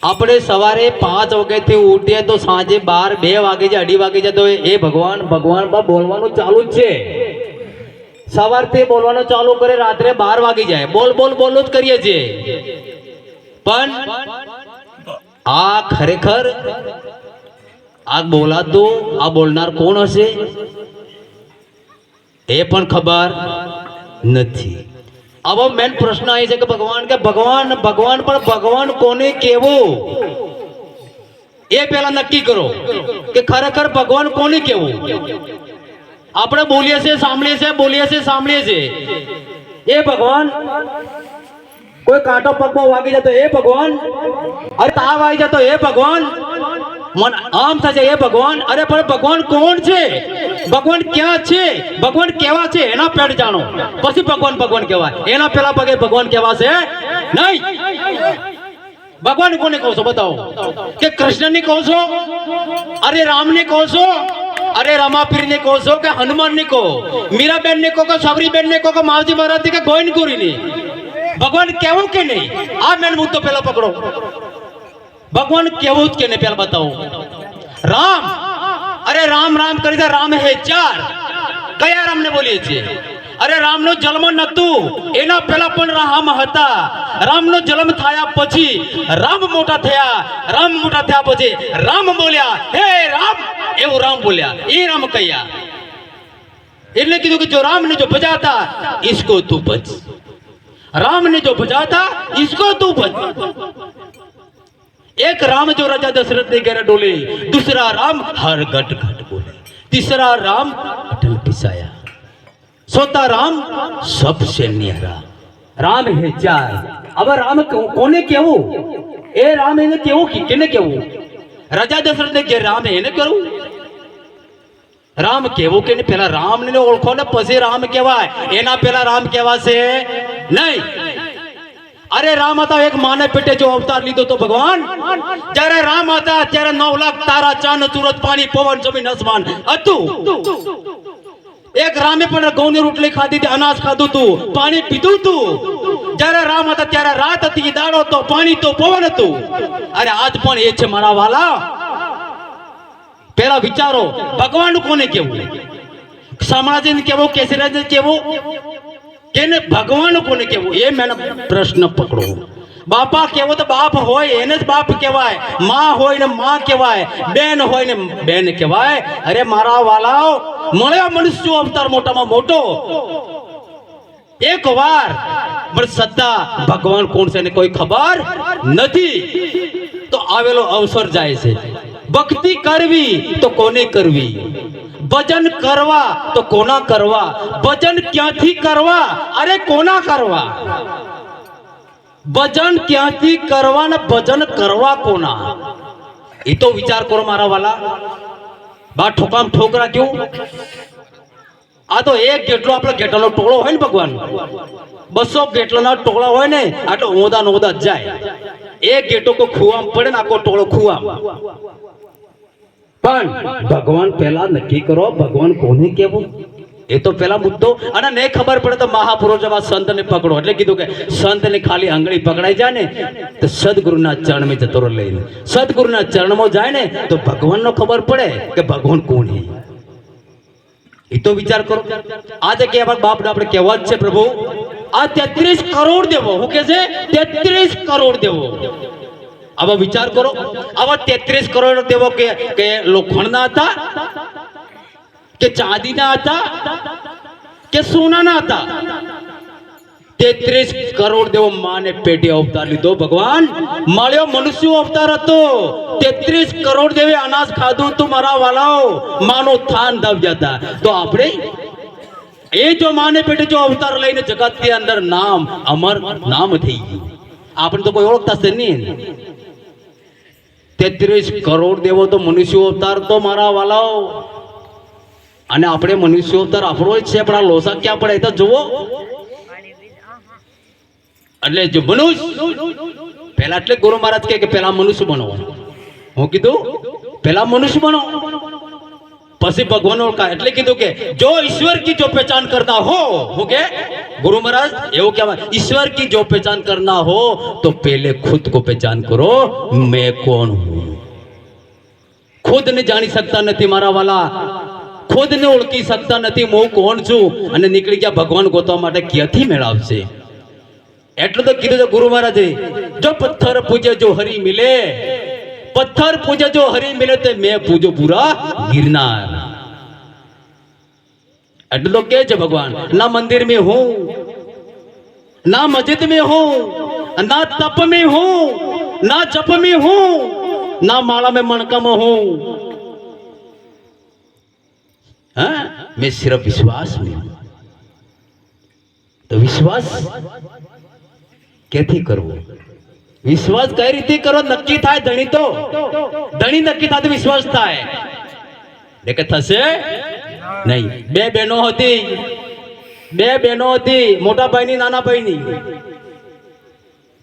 આપણે સવારે 5 વાગ્યાથી ઉઠીએ તો સાંજે 12 2 વાગે જાય 2:30 વાગે જાય તો એ ભગવાન બા બોલવાનું ચાલુ જ છે. સવારથી બોલવાનું ચાલુ કરે રાત્રે 12 વાગી જાય બોલ જ કરીએ છીએ. પણ આ ખરેખર આ બોલાતું આ બોલનાર કોણ હશે એ પણ ખબર નથી. હવે મેન પ્રશ્ન એ છે કે ભગવાન પણ ભગવાન કોને કેવું એ પહેલા નક્કી કરો કે ખરેખર ભગવાન કોને કેવું. આપણે બોલીએ છીએ સાંભળીએ છીએ એ ભગવાન. કોઈ કાંટો પગમાં વાગી જતો એ ભગવાન. અરે તાવ આવી જતો એ ભગવાન. મન આમ થશે એ ભગવાન. અરે પણ ભગવાન કોણ છે, ભગવાન ક્યાં છે, ભગવાન કેવા છે એના પેટ જાણો પછી ભગવાન કહેવાય. એના પેલા પગે ભગવાન કહેવાશે નહીં. ભગવાન કોને કહો છો બતાવો. કે કૃષ્ણ ને કહો છો, અરે રામ ને કહો છો, અરે રમાપીર ને કહો છો, કે હનુમાન ને કહો, મીરાબેન ને કહો, કે સબરીબેન ને કહો, કે માવજી મહારાજ કે ગોવિંદગુરી ને ભગવાન કેવું કે નહીં. આ મેન મુદ્દો પેલા પકડો. ભગવાન કેવું જ કે નહીં પેલા બતાવો. રામ, અરે રામ કરી દે. રામ હે 4. કયા રામ ને બોલીએ છીએ. અરે રામનો જન્મ નતું એના પહેલા પણ રામ હતા. રામનો જન્મ થયા પછી રામ મોટા થયા પછી રામ બોલ્યા હે રામ, એવું રામ બોલ્યા એ રામ કયા. એટલે કીધું કે જો રામ ને જો ભજાતા इसको तू भज, राम ने जो भजाता इसको तू भज. एक राम जो राजा दशरथ ने घेरा डोले, दूसरा राम हर घट घट बोले, तीसरा राम अटल पिसाया, चौथा राम सबसे न्यारा. राम है 4. अब राम कोने केવું એ રામ એને કેવું કેને કેવું. રાજા દશરથ ને ઘેર રામ એને કેવું. રામ કેવું કે પેલા રામ ને ઓળખો ને પછી રામ કહેવાય. એના પેલા રામ કહેવાશે નહીં. અરે રામ હતા એક માને પેટે જો અવતાર લીધો તો ભગવાન. જ્યારે રામ હતા ત્યારે 9 લાખ તારા ચાંદ સૂરજ પાણી પવન જમીન આસમાન હતું. એક રામે પણ ઘઉંની રોટલી ખાધી હતી, અનાજ ખાધું તું, પાણી પીધું તું. જ્યારે રામ હતા ત્યારે રાત હતી, દાડો તો, પાણી તો, પવન હતું. અરે આજ પણ એ છે મારા વાલા. પેલા વિચારો ભગવાન કોને કેવું. સમાજને કેવો, કેસરાજને કેવો, કેને ભગવાન કોને કેવું એ મેં પ્રશ્ન પકડો. બાપા કેવો તો બાપ હોય એને જ બાપ કહેવાય, માં હોય ને માં કહેવાય, બેન હોય ને બેન કહેવાય. અરે મારા વાલાઓ, મળ્યા મનુષ્ય અવતાર મોટામાં મોટો એક વાર, પણ સત્તા ભગવાન કોણ છે ને કોઈ ખબર નથી. તો આવેલો અવસર જાય છે. ભક્તિ કરવી તો કોને કરવી, ભજન કરવા તો કોના કરવા, ભજન ક્યાંથી કરવા, અરે કોના કરવા. ભજન ક્યાંથી કરવા ને ભજન કરવા કોના, એ તો વિચાર કરો મારા વાલા. બા ઠોકામ ઠોક રાખ્યું. આ તો એક જેટલો આપણે ઘેટાનો ટોળો હોય ને ભગવાન, 200 ઘેટલાના ટોળા હોય ને આટલો ઓદા જ જાય. એક ઘેટો કો ખુવામ પડે ને આખો ટોળો ખુવામ. પણ ભગવાન પહેલા નક્કી કરો ભગવાન કોને કેવું એ તો પેલા મુદ્દો. અને નહીં ખબર પડે તો મહાપુરુષ જેવા સંતને પકડો. એટલે કીધું કે સંતને ખાલી આંગળી પકડાઈ જાય ને તો સદગુરુના ચરણમાં જતો લઈને સદગુરુના ચરણમાં જાય ને તો ભગવાનનો ખબર પડે કે ભગવાન કોણ છે. એ તો વિચાર કરો. આ જગ્યાએ બાપ આપણે કહેવા જ છે પ્રભુ આ 33 કરોડ દેવો. હું કે છે 33 કરોડ દેવો. આવા વિચાર કરો. આવા 33 કરોડ દેવો કે લોખંડના હતા, કે ચાંદીના હતા, કે સોનાના હતા. 33 કરોડ દેવો માને પેટે અવતાર લીધો ભગવાન. મળ્યો મનુષ્ય અવતાર હતો. 33 કરોડ દેવે અનાજ ખાધું તું મારા વાલાઓ, માનો થાન દાવ્યા હતા. તો આપણે એ જો માને પેટે જો અવતાર લઈને જગતની અંદર નામ અમર નામ થઈ ગયું. આપણે તો કોઈ ઓળખતા છે નહીં. 33 કરોડ દેવો તો મનુષ્ય અવતાર તો મારા વાલાઓ. અને આપણે મનુષ્ય અવતાર આપણો જ છે, પણ આ લોસા ક્યાં પડે તો જુઓ. એટલે જો મનુષ્ય પહેલા, એટલે ગુરુ મહારાજ કે પહેલા મનુષ્ય બનો. હું કીધું પહેલા મનુષ્ય બનો. પછી ભગવાન ઓળખા એટલે કીધું કે જો ईश्वर की जो पहचान करना हो હું કે ગુરુ મહારાજ એવું કહેવાય ईश्वर की जो पहचान करना हो तो पहले खुद को पहचान करो मैं कौन हूं खुद ने જાણી શકતા નથી મારા વાલા खुद ने ઓળખી શકતા નથી હું કોણ છું અને નીકળી ગયા ભગવાન ગોતવા માટે ક્યાંથી મેળવશે એટલું તો કીધું છે ગુરુ મહારાજે જો પથ્થર પૂજે જો હરી મિલે पत्थर पूजे जो हरि मिले तो मैं पूजो पूरा गिरनार એટલે તો કે છે ભગવાન ના મંદિર में हूं ना मस्जिद में हूं ना तप में हूं ना जप में हूं ना माला में मणका में हूं हाँ मैं सिर्फ विश्वास में हूं तो विश्वास कैसे करवो विश्वास कई रीते करो नक्की थाय धणी तो धणी नक्की था तो विश्वास थाय देखे थसे नहीं बे बहनों होती मोटा भाई नी नाना भाई नी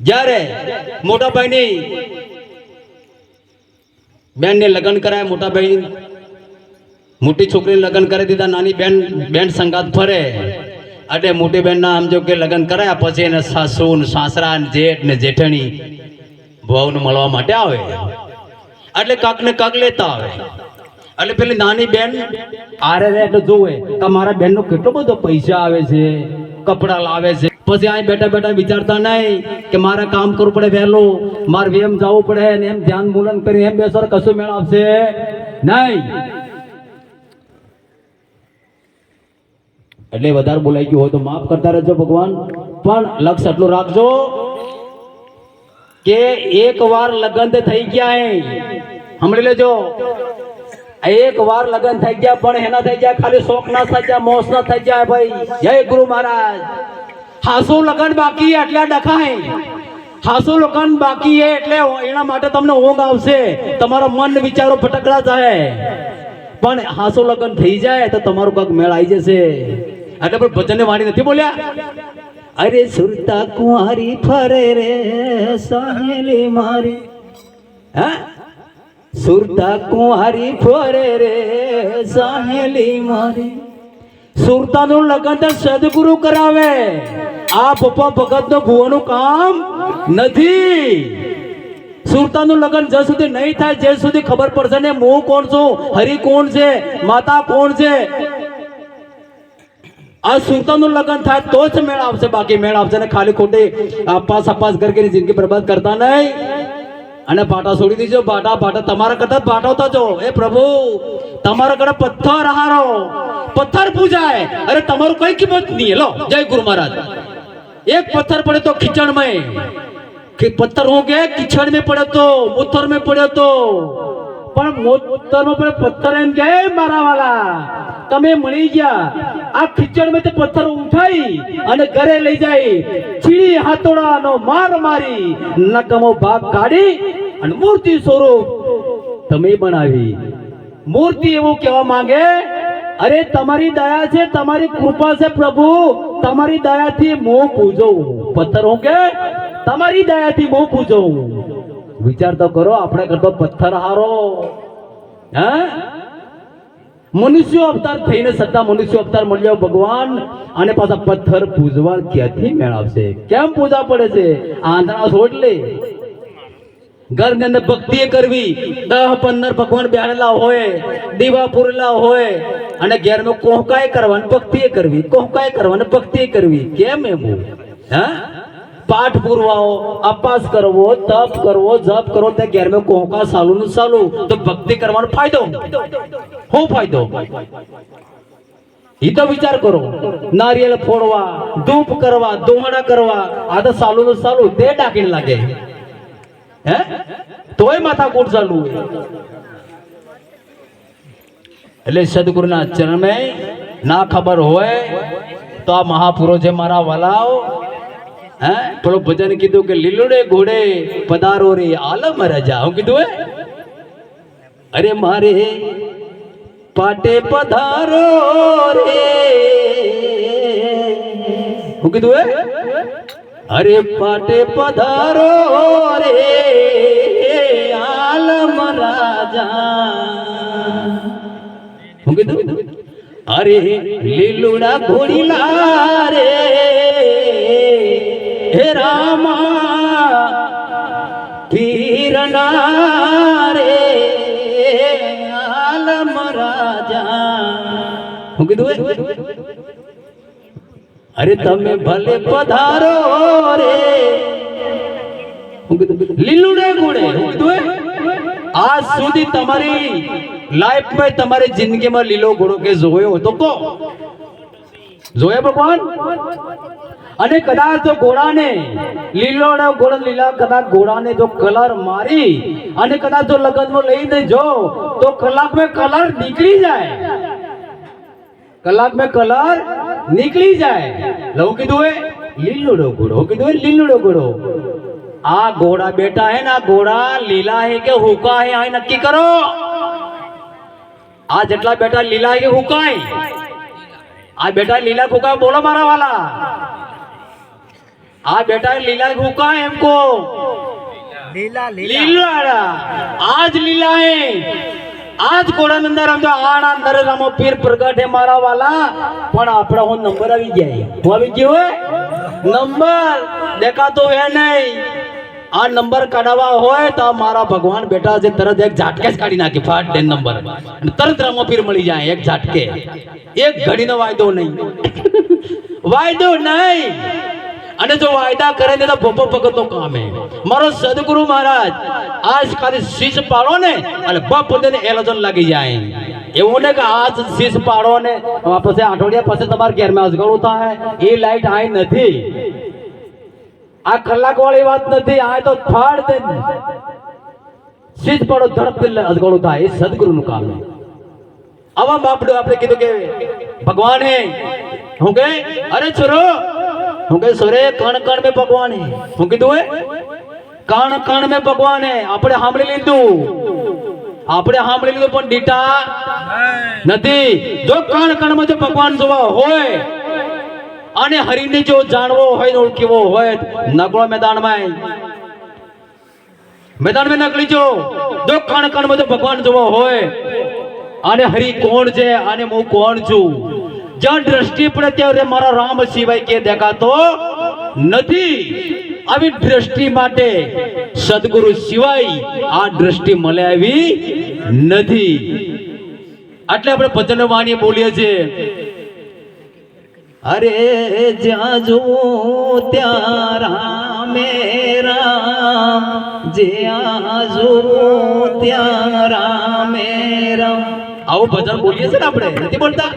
જ્યારે મોટા ભાઈ ની બેન ને લગ્ન કરાય મોટા ભાઈ મોટી છોકરી લગ્ન કરી દીધા નાની બેન સંગાત ફરે अटे मोटी बहन ना समझो के लग्न कराया पछी एने सासू ने सासरा ने जेठ ने जेठणी भाव ने मळवा माटे आवे એટલે કાક ને કાક લેતા આવે એટલે પેલી નાની બેન આરે રે એટલે જોવે કે મારા બેન નો કેટલો બધો પૈસા આવે છે કપડા લાવે છે પછી આ બેઠા બેઠા વિચારતા નહીં કે મારે કામ કરવું પડે વહેલો મારે વેમ જવું પડે ને એમ ધ્યાન મૂલન કરી એમ બેસર કશું મેળ આવશે નહીં એટલે વધારે બોલાઈ ગયું હોય તો માફ કરતા રહેજો ભગવાન પણ લક્ષ્ય એટલું રાખજો કે એક વાર લગ્ન થઈ ગયા હે સાંભળી લેજો એક વાર લગ્ન થઈ ગયા પણ એના થઈ ગયા ખાલી શોખ ના થઈ ગયા મોસ ના થઈ ગયા ભાઈ જય ગુરુ મહારાજ હાસુ લગ્ન બાકી એટલે ડખાય હાસુ લગ્ન બાકી હે એટલે એના માટે તમને ઊંઘ આવશે તમારો મન વિચારો ભટકડા જાય પણ હાસુ લગ્ન થઈ જાય તો તમારું કાક મેળ આવી જશે એટલે પણ ભજન વાણી નથી બોલ્યા અરે સુરતા કુંવારી ફરે રે સહેલી મારી હા સુરતા કુંવારી ફરે રે સહેલી મારી સુરતાનું લગ્ન તો સદગુરુ કરાવે આ પપ્પા ભગત નો ભુવાનું કામ નથી સુરતાનું લગ્ન જ્યાં સુધી નહીં થાય જ્યાં સુધી ખબર પડશે ને હું કોણ છું હરિ કોણ છે માતા કોણ છે આ સુરતાનું લગ્ન થાય તો જ મેળ આવશે બાકી મેળ આવશે ને ખાલી ખોટી અપાસ કરીને જિંદગી બરબાદ કરતા નહીં અને પાટા છોડી દીજો પાટા તમારા કરતા પાટાવતા જો એ પ્રભુ તમારા કડે પથ્થર હારો પથ્થર પૂજાય અરે તમારું કઈ કિંમત નહીં લો જય ગુરુ મહારાજ એક પથ્થર પડે તો ખીચડમાં કે પથ્થર हो गया कीचड़ में पड़े तो मूत्र में पड़े तो पर मूत्र में पड़े पत्थर एम के मारा वाला तमे मળી ગયા આ ખીચડ में ते पत्थर उठाई અને ઘરે લઈ જાય ચીડી હાથોડાનો માર મારી નકમો ભાગ કાઢી અને મૂર્તિ સ્વરૂપ તમે બનાવી મૂર્તિ એવું કહેવા માંગે अरे तमारी दया से तमारी कृपा से प्रभु तमारी दया थी मोह पूजो पत्थर हो के तमारी दया थी मोह पूजो विचार तो करो अपने करतो पत्थर हारो हैं मनुष्य अवतार थईने सत्ता मनुष्य अवतार मळ्यो भगवान અને પાછા પથ્થર પૂજવા ક્યાંથી મેળવશે કેમ પૂજા પડે છે આંધળા છોડલે घर ने अंदर भक्ति करवी 10-15 भगवान बेहाडेला होय दीवा पुरेला होय અને ઘેર નો કોહકાય કરવાન ભક્તિ કરવી કોહકાય કરવાન ભક્તિ કરવી કેમ એમ હા પાઠ પુરવાઓ અપાસ કરવો તપ કરવો જપ કરો તે ઘેર में કોહકા સાલુ નું સાલુ તો ભક્તિ કરવાનો ફાયદો हो फायदो ही तो विचार करो नारियल फोड़वा धूप करवा दोहड़ा करवा आ तो सालू નું સાલુ તે ડાકીને લાગે है तोय माथा कोट चालू है એટલે સદગુરુના ચરણ में ના ખબર હોય તો આ મહાપુરુષ છે મારા વાલાઓ હે પેલો ભજન કીધું કે લીલુડે ઘોડે પધારો રે આલમ રાજા હું કીધું હે અરે મારે પાટે પધારો રે હું કીધું હે अरे पाटे पधारो रे आलम राजा હું કીધું અરે લીલુડા ઘોડીલા રે હે રામા પીરના રે આલમ રાજા હું કીધું અરે તમે ભલે પધારો રે લીલુડે ઘોડે હું કીધું આજ સુધી તમારી લાઈફમાં તમારી જિંદગીમાં લીલો ઘોડો કે જોયો તો કો જોયા ભગવાન અને કદાચ જો ઘોડાને લીલોડા ઘોડા લીલા કદાચ ઘોડાને જો કલર મારી અને કદાચ જો લગનમાં લઈને જો તો કલાક में કલર નીકળી જાય કલાક में કલર નીકળી જાય લવ કીધું હે લીલોડો ઘોડો કીધું હે લીલોડો ઘોડો આ ઘોड़ा બેટા है ना घोड़ा લીલા है કે હુકા है આ નક્કી કરો આ જેટલા બેટા લીલા है કે હુકા है આ બેટા લીલા હુકા બોલો મારા વાલા આ બેટા લીલા હુકા है हमको लीला लीला आज लीला है आज घोड़ा अंदर हम जो आड़ा अंदर रामो पीर प्रगट है मारा वाला पण आपड़ा हो नंबर આવી જાય હું આવી ગયો હે નંબર દેખાતો હે નહીં આ નંબર કાઢવા હોય તો મારા ભગવાન બેટા જે તરત એક ઝાટકે જ કાઢી નાખી ફાટ દે નંબર અને તરત રામો પીર મળી જાય એક ઝાટકે એક ઘડીનો વાયદો નહીં વાયદો નહીં અને જો વાયદા કરે ને તો ભોપો ભગતનો કામ હે મારો સદગુરુ મહારાજ આજ ખાલી શીશ પાડો ને અને બાપ ને એલોજન લાગી જાય એવું ને કે આજ શીશ પાડો ને પછી આઠોડિયા પછી તમારા ઘરમાં અજગળું થાય એ લાઈટ આઈ નથી આ કલાક વાળી વાત નથી આ તો ફાડ દે શીશ પાડો ઝડપ અજગળું થાય એ સદગુરુનું કામ હે આવા બાપડો આપણે કીધું કે ભગવાન હે હું કે અરે છોરો હું કે સોરે કણ કણ में भगवान है હું કીધું હે કણ કણ में भगवान है આપણે સાંભળી લીધું પણ ડીટા નથી જો કણ કણ માં જો ભગવાન જોવા હોય અને હરિને જો જાણવો હોય ને ઓળખવો હોય નકળો મેદાનમાં નકળી જો કણ કણ માં જો ભગવાન જોવો હોય અને હરિ કોણ છે અને હું કોણ છું જ્યાં દ્રષ્ટિ પડે ત્યારે મારા રામ સિવાય કે દેખાતો નથી આવી દ્રષ્ટિ માટે સદગુરુ સિવાય આ દ્રષ્ટિ મળે આવી નથી એટલે આપણે ભજન વાણી બોલીએ છીએ અરે જ્યાં જો ત્યાં રામે રામ જ્યાં જો ત્યાં રામે રામ આવું ભજન બોલીએ છીએ ને આપણે નથી બોલતા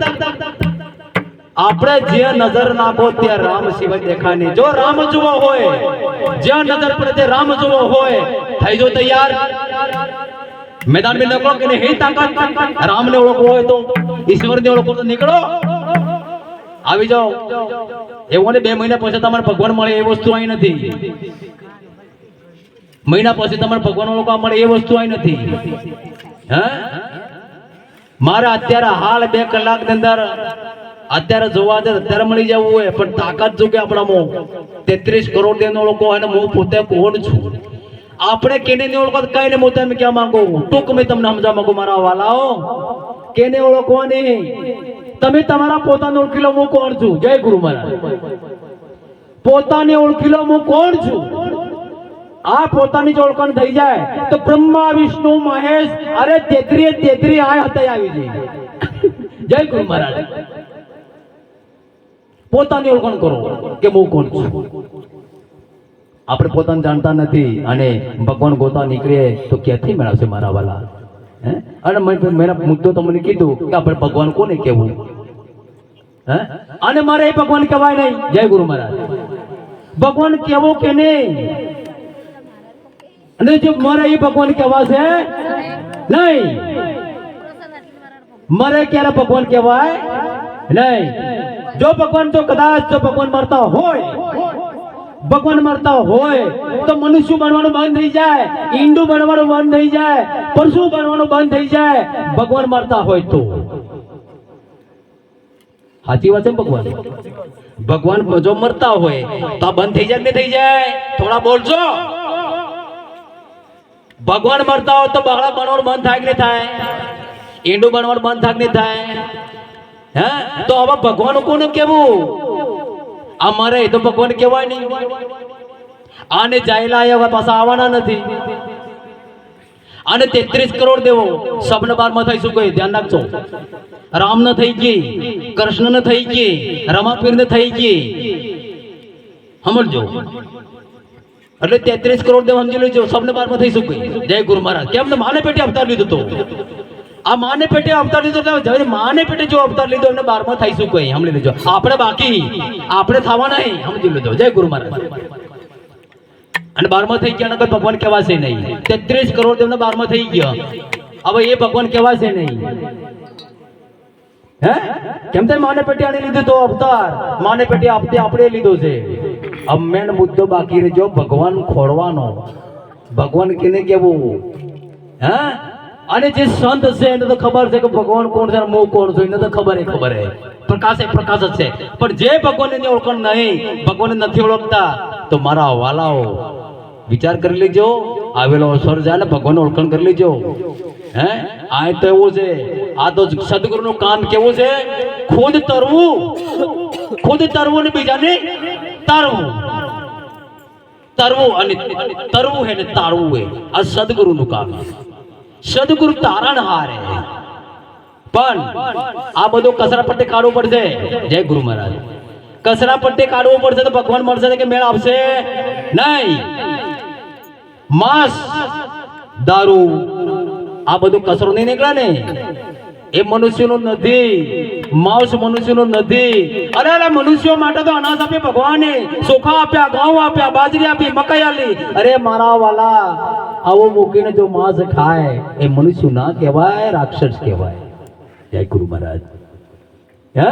આપણે જે નજર નાખો ત્યાં રામ સિવાય દેખાય નહીં જો રામ જોવો હોય જ્યાં નજર પડે તે રામ જોવો હોય થઈ જો તૈયાર मैदान में निकलो कि नहीं ताकत राम ने ओळखવો હોય તો ઈશ્વર ને ઓળખો તો નીકળો આવી જાઓ એવું ને 2 મહિના પછી તમારે ભગવાન મળે એ વસ્તુ અહીં નથી મહિના પછી તમારે ભગવાન ઓળખવા મળે એ વસ્તુ અહીં નથી હે મારે અત્યારે હાલ 2 કલાક ની અંદર અત્યારે જોવા દે અત્યારે મળી જવું હોય પણ તાકાત જો કે આપણામાં 33 કરોડ દેનો લોકો અને હું પોતે કોણ છું આપણે કેને ને ઓળખો કઈ ને હું તમને ક્યાં માંગુ ટૂંક મેં તમને સમજા માંગુ મારા વાલાઓ કેને ઓળખવાની તમે તમારા પોતાને ઓળખી લો હું કોણ છું જય ગુરુ મહારાજ પોતાને ઓળખી લો હું કોણ છું આ પોતાની જ ઓળખાણ થઈ જાય તો બ્રહ્મા વિષ્ણુ મહેશ અરે 33 આ હતા આવી જાય જય ગુરુ મહારાજ પોતાની ઓળખાણ કરો કે હું કોણ છું આપણે પોતાને જાણતા નથી અને ભગવાન ગોતા નીકળે તો ક્યાંથી મેળવશે મારા વાલા હે અને મેં મુદ્દો તમને કીધું કે આપણે ભગવાન કોને કહેવું હે અને મારે એ ભગવાન કહેવાય નહીં જય ગુરુ મહારાજ ભગવાન કહેવો કે નહીં અને જો મારે એ ભગવાન કહેવાશે નહીં મારે ક્યારે ભગવાન કહેવાય નહીં જો ભગવાન તો કદાચ જો ભગવાન મરતા હોય તો મનુષ્ય બનવાનું બંધ થઈ જાય ઈંડું બનવાનું બંધ થઈ જાય પશુ બનવાનું બંધ થઈ જાય ભગવાન મરતા હોય તો સાચી વાત છે ભગવાન જો મરતા હોય તો આ બંધ થઈ જાય ને થઈ જાય થોડા બોલજો ભગવાન મરતા હોય તો બગડા બનવાનું બંધ થાય કે નહીં થાય ઈંડું બનવાનું બંધ થાય નહીં થાય? હે તો હવે ભગવાન કોને કેવું? અમારે તો ભગવાન કહેવાય નહીં. આને જાયલા આવ્યા પાછા આવવાના નથી. અને 33 કરોડ દેવો સબને બારમાં થઈ શું કહ્યું? ધ્યાન રાખજો. રામ ને થઈ ગઈ, કૃષ્ણ ને થઈ ગઈ, રમાપીર ને થઈ ગઈ. સમજો એટલે 33 કરોડ દેવ સમજી લેજો. સબને બારમાં થઈ શું કહ્યું? જય ગુરુ મહારાજ. કેમ ને માને પેટે અવતાર લીધો તો આ માને પેટે અવતાર લીધો એટલે માને પેટે જો અવતાર લીધો એમને 12માં થઈ શું કહ્યું? સમજી લેજો. આપણે બાકી આપણે થવા નહીં. સમજી લેજો. જય ગુરુ મહારાજ. અને 12માં થઈ ગયા કોઈ ભગવાન કહેવાશે નહીં. 33 કરોડ દેવને 12માં થઈ ગયા. હવે એ ભગવાન કહેવાશે નહીં. હે કેમ તે માને પેટે આને લીધું તો અવતાર માને પેટે આપણે લીધો છે. अब મેન મુદ્દો બાકી રહેજો ભગવાન ખોરવાનો. ભગવાન કેને કેવું? હે અને જે સંત છે એને તો ખબર છે કે ભગવાન કોણ છે, હું કોણ છું, એને તો ખબર હે પ્રકાશ જ છે. પણ જે ભગવાનને ઓળખણ નહીં, ભગવાનને નથી ઓળખતા, તો મારા વાલાઓ વિચાર કરી લેજો. આવેલો અવસર જાય ને ભગવાન ઓળખાણ કરી લેજો. હે આ તો એવું છે. આ તો સદગુરુનું કામ કેવું છે? ખુદ તરવું ને બીજાને તારવું. અને તરવું હે ને તારવું હે. આ સદગુરુનું કામ. સદગુરુ તારણહાર હે. પણ આ બધું કચરા પટ્ટી કાઢવું પડશે. જય ગુરુ મહારાજ. કચરા પટ્ટી કાઢવું પડશે તો ભગવાન મળશે કે મેળ આવશે નહીં. માંસ, દારૂ આ બધું કચરો નહીં નીકળે ને એ મનુષ્યનું નથી. માંસ મનુષ્યનું નથી. અરે મનુષ્યો માટે તો અનાજ આપ્યા ભગવાને. ચોખા આપ્યા, ઘઉં આપ્યા, બાજરી આપી, મકાઈ આલી. અરે મારા વાલા આવો મૂકીને જો માંસ ખાય એ મનુષ્ય ના કહેવાય, રાક્ષસ કહેવાય. જય ગુરુ મહારાજ. હે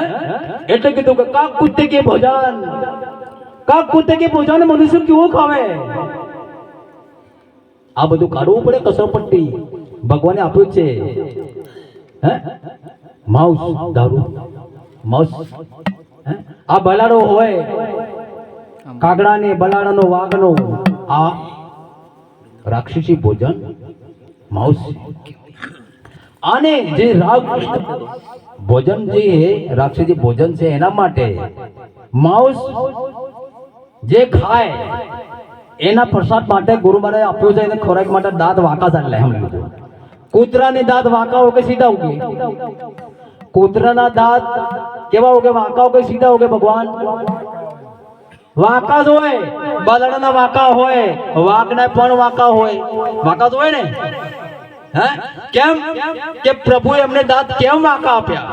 એટલે કીધું કે કાક કુત્તે કે ભોજન મનુષ્ય કેવું ખાવે? આ બધું કાઢવું પડે. કસરપટ્ટી ભગવાને આપ્યું છે. હે માંસ, દારૂ, માંસ. આ બલાડો હોય, કાગડા ને બલાડાનો, વાઘનો, આ રાક્ષસી ભોજન માંસ. આને જે ભોજન જે રાક્ષસી ભોજન છે એના માટે માંસ જે ખાય એના પ્રસાદ માટે ગુરુ મહારાજે આપ્યું છે. એને ખોરાક માટે દાંત વાંકા ચાલે. કૂતરાની દાંત વાંકા હોય કે સીધા ઉગે? કૂતરાના દાંત કેવા ઉગે? વાંકા ઉગે, સીધા ઉગે? ભગવાન વાંકા જ હોય. બલાડાના વાંકા હોય, વાઘના પણ વાંકા હોય. વાંકા જ હોય ને. હે કેમ કે પ્રભુએ એમને દાંત કેમ વાંકા આપ્યા?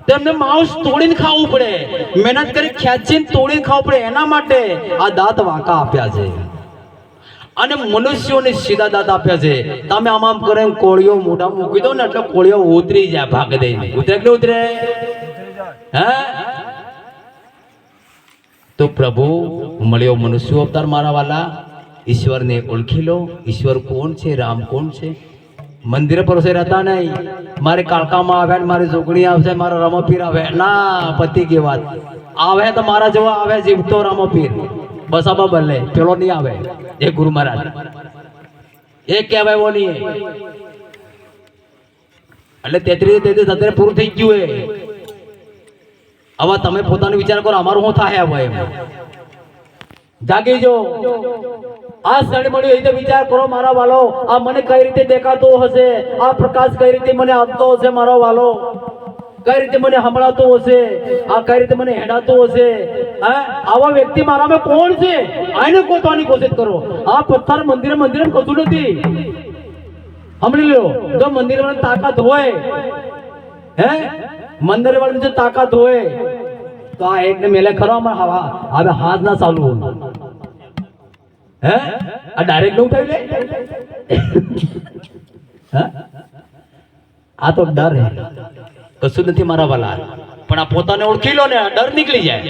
તેમને માંસ તોડીને ખાવું પડે, મહેનત કરી ખેંચીને તોડીને ખાવું પડે. એના માટે આ દાંત વાંકા આપ્યા છે. અને મનુષ્યોને સીધા દાંત આપ્યા છે. તમે આમ કરે કોળીઓ મોઢા મૂકી દો ને એટલે કોળીઓ ઉતરી જાય ભાગ દઈને. ઉતરે એટલે ઉતરે. હે તો પ્રભુ મળ્યો મનુષ્ય અવતાર. મારા વાલા ઈશ્વરને ઓળખી લો. ઈશ્વર કોણ છે, રામ કોણ છે? મંદિર પર રહેતા નહીં. મારે કાળકામાં આવે, મારી જોગણી આવશે, મારા રમપીર આવે ના. પતિ કે વાત આવે તો મારા જેવો આવે જીવતો રમપીર. બસ આ બદલે પેલો નહીં આવે. એ ગુરુ મહારાજ એ કહેવાય એવો નહીં. એટલે 33 અત્યારે પૂરું થઈ ગયું. હવે તમે પોતાનો વિચાર કરો, અમારું શું થાય? હવે જાગી જો. આ ક્ષણ મળ્યો એ વિચાર કરો મારા વાલો. આ મને કઈ રીતે દેખાતો હશે? આ પ્રકાશ કઈ રીતે મને આપતો હશે મારો વાલો? કઈ રીતે મને સંભળાતો હશે? આ કઈ રીતે મને હેડાતો હશે? આવા વ્યક્તિ મારામાં કોણ છે? આને ગોતવાની કોશિશ કરો. આ પથ્થર મંદિરે કશું નથી. સાંભળી લો. જો મંદિર વાળાની તાકાત હોય, હે મંદિર વાળાની જો તાકાત હોય તો આ એકને મેલે ખરો. હવે હાથ ના ચાલુ હોય. હે આ ડાયરેક્ટ નું થઈ લે. આ તો ડર હે, કશું નથી મારા વાલા. પણ આ પોતાને ઓળખી લો ને, ડર નીકળી જાય.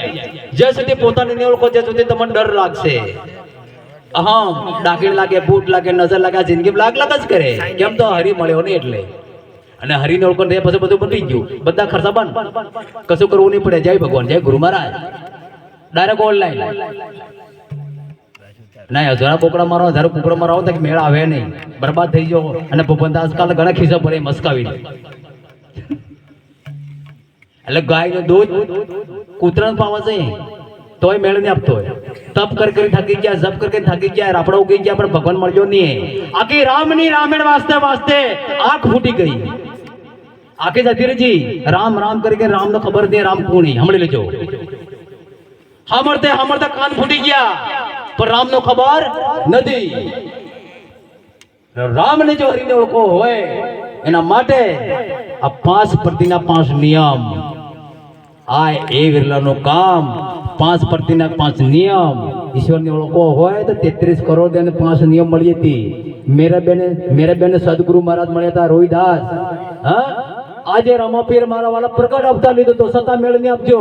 જ્યાં સુધી પોતાને નહીં ઓળખો ત્યાં સુધી તમને ડર લાગશે. હા ડાકીણ લાગે, બૂટ લાગે, નજર લાગે, જિંદગી લાગ જ કરે. કેમ તો હરી મળ્યો નહીં એટલે. અને હરીને ઓળખો પછી બધું બની ગયું. બધા ખર્ચા બંધ, કશું કરવું નહીં પડે. જય ભગવાન, જય ગુરુ મહારાજ. Direct online. ના 1000 બોકડા મારો 1000 કુકડા મારો તો મેળ આવે નહીં, બરબાદ થઈ ગયો. અને ભૂપનદાસ કાલ ઘણા ખિસ્સા પડે મસ્કાવીને. એટલે ગાયનું દૂધ કૂતરાને પાવા છે તોય મેળ નહીં આપતો હોય. તપ કરી થાકી ગયા, જપ કરી થાકી ગયા, રાપડા ઉગી ગયા, પણ ભગવાન મળ્યો નહીં. આખી રામની રામાયણ વાસ્તે વાસ્તે આંખ ફૂટી ગઈ. આખી જતીરજી રામ રામ કરી રામને ખબર નહીં રામ કોણી. સાંભળી લેજો. સાંભળતે કાન ફૂટી ગયા, પણ રામનો ખબર નથી. રામને જો હરીને ઓળખો હોય એના માટે આ 5 પ્રતિના 5 નિયમ. આ એ વિરલાનું કામ. 5 પ્રતિના 5 નિયમ. ઈશ્વરની ઓળખો હોય તો 33 કરોડ અને 5 નિયમ મળી હતી. મેરા બેને સદગુરુ મહારાજ મળ્યા હતા, રોહિદાસ. હા, આજે રમાપીર મારા વાળા પ્રગટ અવતાર લીધો તો સત્તા મેળ નહીં આપજો.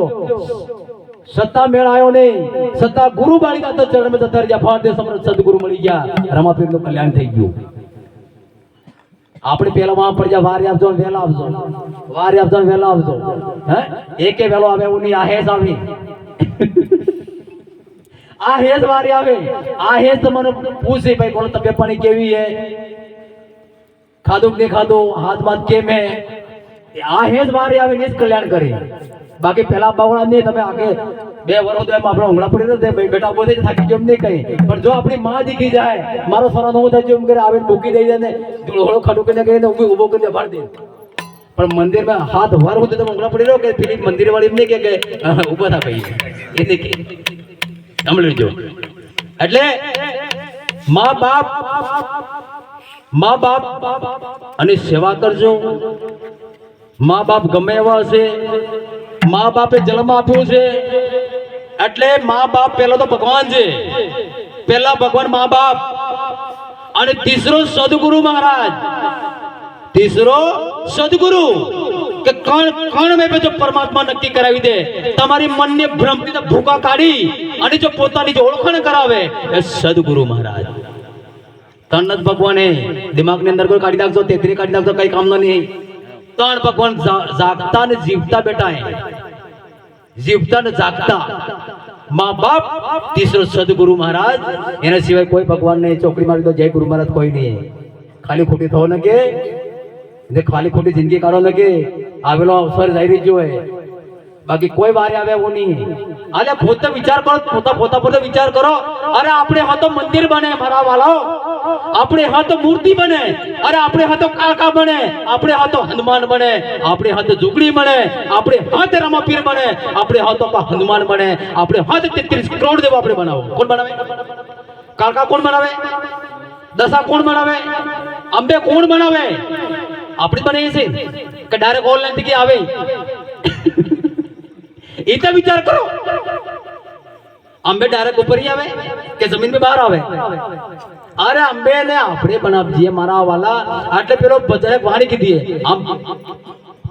સત્તા મેળ આવ્યો નહીં. સત્તા ગુરુ બાળિકા તો ચરણ માં જતા રહ્યા. ફાટે સમૃદ્ધ સદગુરુ મળી ગયા. રમાપીર નું કલ્યાણ થઈ ગયું. આપણે પેલા માં પડી જા, વારે આપજો ને વેલા આપજો, વારે આપજો ને વેલા આપજો. હે એકે વેલો આવે એવું નહીં. આ હેસ આવી, આ હેસ વારે આવે. આ હેસ તમને પૂછે ભાઈ કોણ તબિયત પાણી કેવી હે, ખાધું કે નહીં ખાધું, હાથ બાત કેમ હે. આ હેસ વારે આવે ને જ કલ્યાણ કરે. બાકી પેલા બાવળા નહીં. તમે આગે 2 વર્ષ એમ આપણે હમણાં પડી નથી બેટા બોલે થાકી કેમ નહીં કઈ. પણ જો આપણી માં દીખી જાય, મારો સોનાનો હું થાય એમ કરે આવે મૂકી દઈ જાય ને ધૂળો ખાડું કરીને કહીને ઉભો કરીને ભર દે. પણ મંદિરમાં હાથ વાર હું તમે હમણાં પડી રહ્યો કે પેલી મંદિર વાળી એમ નહીં કે ઉભા થા ભાઈ એને કે સાંભળી લેજો. એટલે મા બાપ અને સેવા કરજો. મા બાપ ગમે એવા હશે, મા બાપે જન્મ આપ્યો છે એટલે મા બાપ પેલા તો ભગવાન છે. પેલા ભગવાન મા બાપ, અને તીસરો સદગુરુ મહારાજ. તીસરો સદગુરુ કે કણ મેં જો પરમાત્મા નક્કી કરાવી દે, તમારી મનને ભ્રમથી ભૂકા કાઢી અને જો પોતાની જો ઓળખાણ કરાવે એ સદગુરુ મહારાજ. ત્રણ જ ભગવાને દિમાગની અંદર કોઈ કાઢી નાખજો, તેત્રી કાઢી નાખજો, કઈ કામનો નહીં. 3 ભગવાન જાગતા ને જીવતા બેટા હે. જીવતા ને જાગતા મા બાપ, તીસરો સદગુરુ મહારાજ. એના સિવાય કોઈ ભગવાન ને ચોકડી મારી દો જય ગુરુ મહારાજ કોઈ નહીં. ખાલી ખોટી થવો ને કે ખાલી ખોટી જિંદગી કાઢો ને કે આવેલો અવસર જઈ રહી હોય. બાકી કોઈ વારે આવે એવું નહીં. અરે પોતે વિચાર કરો, પોતા વિચાર કરો. અરે આપણે હા તો મંદિર બને મારા વાલાઓ, આપણે હા તો મૂર્તિ બને, અરે આપણે હા તો કાકા બને, આપણે હા તો હનુમાન બને, આપણે હા તો જુગડી બને, આપણે હા તો રમાપીર બને, આપણે હા તો હનુમાન બને, આપણે હા તો 33 કરોડ દેવ આપણે બનાવો. કોણ બનાવે? કાકા કોણ બનાવે? દશા કોણ બનાવે? અંબે કોણ બનાવે? આપણે બનાવીએ છીએ કે ડાયરેક્ટ ઓનલાઈન થી આવે? એ તો વિચાર કરો. અંબે ડાયરેક્ટ ઉપર આવે કે જમીન में બહાર આવે? અરે અંબે ને આપણે બનાવજીએ મારા વાલા. એટલે પેલો બજારે વાણી કીધી આમ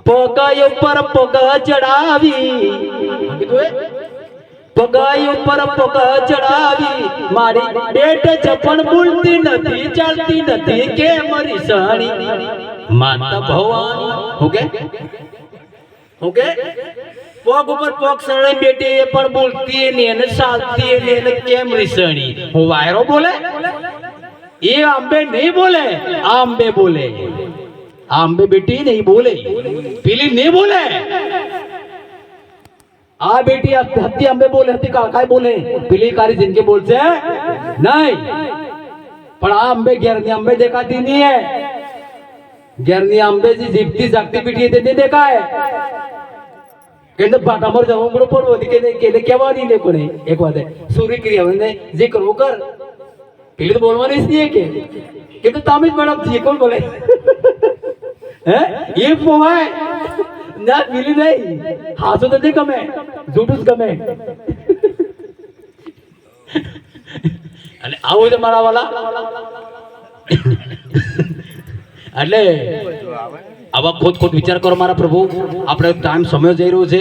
પગાય ઉપર પગ ચડાવી, કીધું પગાય ઉપર પગ ચડાવી, મારી બેટ જપણ બોલતી નથી, ચાલતી નથી કે મરી સાણી માતા ભવાની. ઓકે ઓકે પગ ઉપર પગ સળાઈ બેટી એ પણ બોલતી ને એને ચાલતી ને એને કેમ રીસણી. હું વાયરો બોલે એ અંબે નહીં બોલે, આ અંબે બોલે. આ અંબે બેટી નહીં બોલે, પેલી નહીં બોલે. આ બેટી હતી અંબે બોલે, હતી કાકાય બોલે, પેલી કારી જિંદગી બોલશે નહીં. પણ આ અંબે ઘેરની અંબે દેખાતી નહીં હે. ઘેરની અંબે જે જીવતી જાગતી બેટી તે નહીં દેખાય. કે પાટામર જવું પડો પડવો કે કહેવાની ને કોને એક વાત સૂર્ય ક્રિયા જે કરવું કર. પેલી તો બોલવાની જ નહીં કે તો તમે જ મેડમ જે કોણ બોલે હે એ પોવાય ના પેલી નહીં. હાસો તો ગમે, જૂઠું જ ગમે. અને આવું છે મારા વાલા. એટલે આવા ખોટ વિચાર કરો મારા પ્રભુ. આપણે ટાઈમ સમય જઈ રહ્યો છે,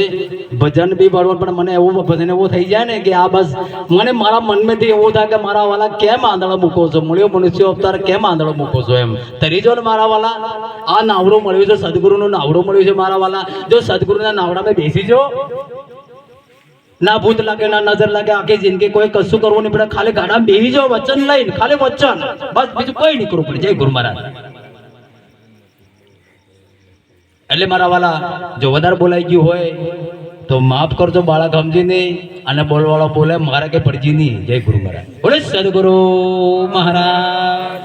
ભજન બી પાડવાનું, પણ મને એવું ભજન એવું થઈ જાય ને કે આ બસ મને મારા મનમાંથી એવું થાય કે મારા વાલા કેમ આંધળો મૂકો છો, મળ્યો મનુષ્ય અવતાર કેમ આંધળો મૂકો છો એમ તરી જો ને મારા વાલા. આ નાવડો મળ્યો છે, સદગુરુનો નાવડો મળ્યો છે મારા વાલા. જો સદગુરુના નાવડામાં બેસી જો ના ભૂત લાગે ના નજર લાગે આખી જિંદગી કોઈ કશું કરવું નહીં પડે ખાલી ગાડામાં બેહી જાઓ વચન લઈને ખાલી વચન બસ બીજું કઈ નહીં કરવું પડે જય ગુરુ મહારાજ એટલે મારા વાલા જો વધારે બોલાઈ ગયું હોય તો માફ કરજો બાળક સમજીને અને બોલવાળો બોલે મારા કઈ પડજી નહીં જય ગુરુ મહારાજ બોલે સદગુરુ મહારાજ